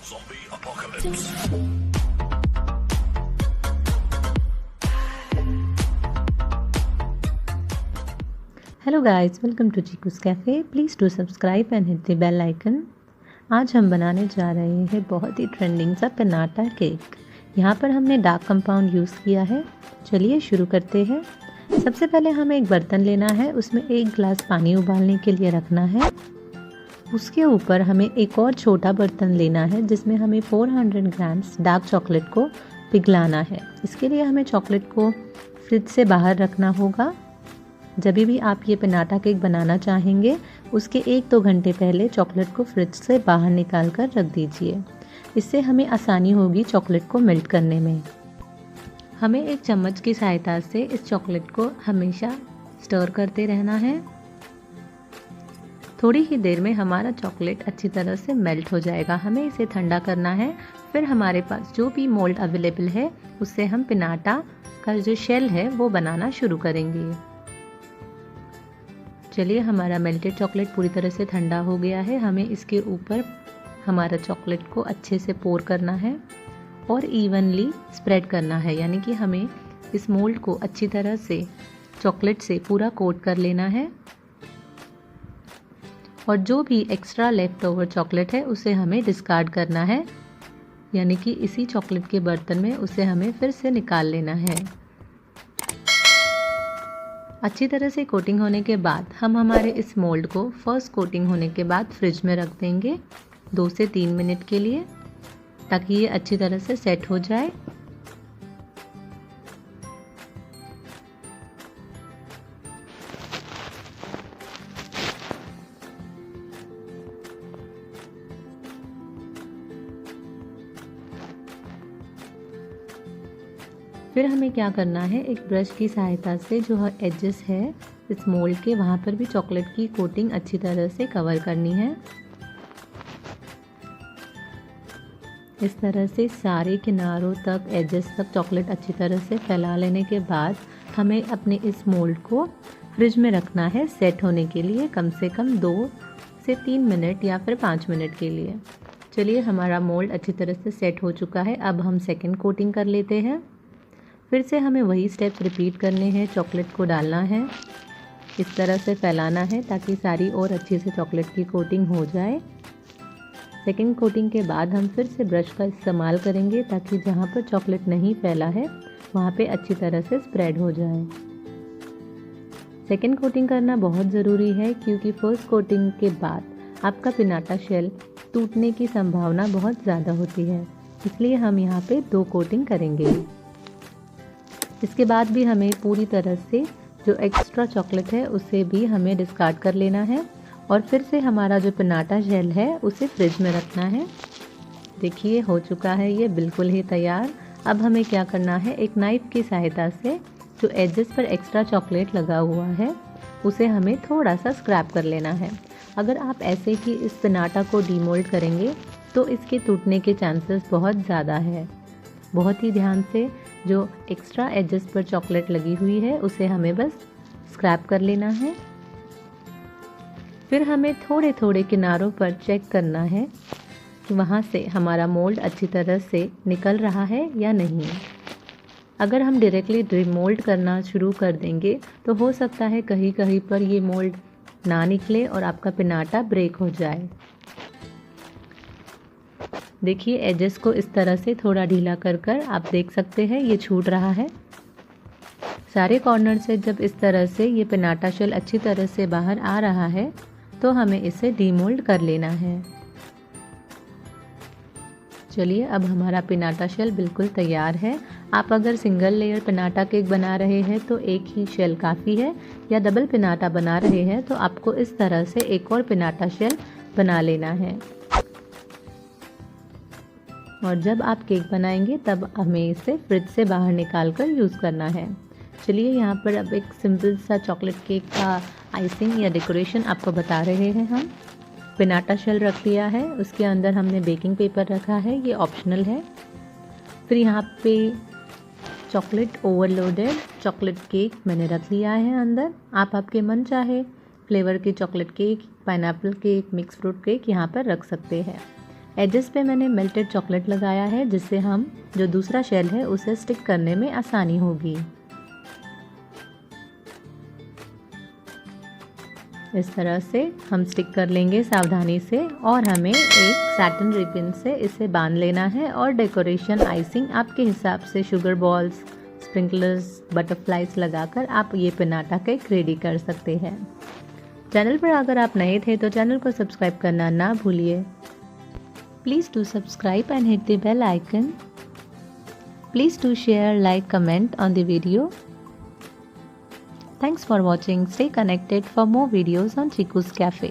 Zombie apocalypse. Hello guys, welcome to Chikoo's cafe. Please do subscribe and hit the bell icon. आज हम बनाने जा रहे हैं बहुत ही ट्रेंडिंग सा पिनाटा केक। यहाँ पर हमने डार्क कंपाउंड यूज़ किया है। चलिए शुरू करते हैं। सबसे पहले हमें एक बर्तन लेना है, उसमें 1 गिलास पानी उबालने के लिए रखना है। उसके ऊपर हमें एक और छोटा बर्तन लेना है जिसमें हमें 400 ग्राम्स डार्क चॉकलेट को पिघलाना है। इसके लिए हमें चॉकलेट को फ्रिज से बाहर रखना होगा। जब भी आप ये पिनाटा केक बनाना चाहेंगे उसके 1-2 घंटे पहले चॉकलेट को फ्रिज से बाहर निकाल कर रख दीजिए। इससे हमें आसानी होगी चॉकलेट को मेल्ट करने में। हमें एक चम्मच की सहायता से इस चॉकलेट को हमेशा स्टर करते रहना है। थोड़ी ही देर में हमारा चॉकलेट अच्छी तरह से मेल्ट हो जाएगा। हमें इसे ठंडा करना है। फिर हमारे पास जो भी मोल्ड अवेलेबल है उससे हम पिनाटा का जो शेल है वो बनाना शुरू करेंगे। चलिए, हमारा मेल्टेड चॉकलेट पूरी तरह से ठंडा हो गया है। हमें इसके ऊपर हमारा चॉकलेट को अच्छे से पोर करना है और इवनली स्प्रेड करना है, यानी कि हमें इस मोल्ड को अच्छी तरह से चॉकलेट से पूरा कोट कर लेना है। और जो भी एक्स्ट्रा लेफ्ट ओवर चॉकलेट है उसे हमें डिस्कार्ड करना है, यानी कि इसी चॉकलेट के बर्तन में उसे हमें फिर से निकाल लेना है। अच्छी तरह से कोटिंग होने के बाद हम हमारे इस मोल्ड को फर्स्ट कोटिंग होने के बाद फ्रिज में रख देंगे 2 से 3 मिनट के लिए, ताकि ये अच्छी तरह से सेट हो जाए। फिर हमें क्या करना है, एक ब्रश की सहायता से जो एजेस है इस मोल्ड के, वहाँ पर भी चॉकलेट की कोटिंग अच्छी तरह से कवर करनी है। इस तरह से सारे किनारों तक, एजेस तक चॉकलेट अच्छी तरह से फैला लेने के बाद हमें अपने इस मोल्ड को फ्रिज में रखना है सेट होने के लिए, कम से कम 2 से 3 मिनट या फिर 5 मिनट के लिए। चलिए, हमारा मोल्ड अच्छी तरह से सेट हो चुका है। अब हम सेकेंड कोटिंग कर लेते हैं। फिर से हमें वही स्टेप्स रिपीट करने हैं। चॉकलेट को डालना है, इस तरह से फैलाना है ताकि सारी और अच्छे से चॉकलेट की कोटिंग हो जाए। सेकंड कोटिंग के बाद हम फिर से ब्रश का इस्तेमाल करेंगे ताकि जहाँ पर चॉकलेट नहीं फैला है वहाँ पे अच्छी तरह से स्प्रेड हो जाए। सेकंड कोटिंग करना बहुत ज़रूरी है क्योंकि फर्स्ट कोटिंग के बाद आपका पिनाटा शेल टूटने की संभावना बहुत ज़्यादा होती है, इसलिए हम यहाँ पे 2 कोटिंग करेंगे। इसके बाद भी हमें पूरी तरह से जो एक्स्ट्रा चॉकलेट है उसे भी हमें डिस्कार्ड कर लेना है और फिर से हमारा जो पिनाटा शेल है उसे फ्रिज में रखना है। देखिए, हो चुका है ये बिल्कुल ही तैयार। अब हमें क्या करना है, एक नाइफ़ की सहायता से जो एजेस पर एक्स्ट्रा चॉकलेट लगा हुआ है उसे हमें थोड़ा सा स्क्रैप कर लेना है। अगर आप ऐसे ही इस पिनाटा को डीमोल्ड करेंगे तो इसके टूटने के चांसेस बहुत ज़्यादा है। बहुत ही ध्यान से जो एक्स्ट्रा एजेस पर चॉकलेट लगी हुई है उसे हमें बस स्क्रैप कर लेना है। फिर हमें थोड़े थोड़े किनारों पर चेक करना है कि वहाँ से हमारा मोल्ड अच्छी तरह से निकल रहा है या नहीं। अगर हम डायरेक्टली डीमोल्ड करना शुरू कर देंगे तो हो सकता है कहीं कहीं पर ये मोल्ड ना निकले और आपका पिनाटा ब्रेक हो जाए। देखिए, एजेस को इस तरह से थोड़ा ढीला कर कर आप देख सकते हैं ये छूट रहा है। सारे कॉर्नर से जब इस तरह से ये पिनाटा शेल अच्छी तरह से बाहर आ रहा है तो हमें इसे डीमोल्ड कर लेना है। चलिए, अब हमारा पिनाटा शेल बिल्कुल तैयार है। आप अगर सिंगल लेयर पिनाटा केक बना रहे हैं तो एक ही शेल काफ़ी है, या डबल पिनाटा बना रहे हैं तो आपको इस तरह से एक और पिनाटा शेल बना लेना है। और जब आप केक बनाएंगे तब हमें इसे फ्रिज से बाहर निकाल कर यूज़ करना है। चलिए, यहाँ पर अब एक सिंपल सा चॉकलेट केक का आइसिंग या डेकोरेशन आपको बता रहे हैं हम। पिनाटा शेल रख लिया है, उसके अंदर हमने बेकिंग पेपर रखा है, ये ऑप्शनल है। फिर यहाँ पे चॉकलेट ओवरलोडेड चॉकलेट केक मैंने रख लिया है अंदर। आप आपके मन चाहे फ्लेवर के chocolate cake, pineapple cake, mix fruit cake यहाँ पर रख सकते हैं। एजेस पे मैंने मेल्टेड चॉकलेट लगाया है, जिससे हम जो दूसरा शेल है उसे स्टिक करने में आसानी होगी। इस तरह से हम स्टिक कर लेंगे सावधानी से, और हमें एक सैटिन रिबन से इसे बांध लेना है। और डेकोरेशन आइसिंग आपके हिसाब से शुगर बॉल्स, स्प्रिंकलर्स, बटरफ्लाइज लगाकर आप ये पिनाटा केक रेडी कर सकते हैं। चैनल पर अगर आप नए थे तो चैनल को सब्सक्राइब करना ना भूलिए। Please do subscribe and hit the bell icon. Please do share, like, comment on the video. Thanks for watching. Stay connected for more videos on Chiku's Cafe.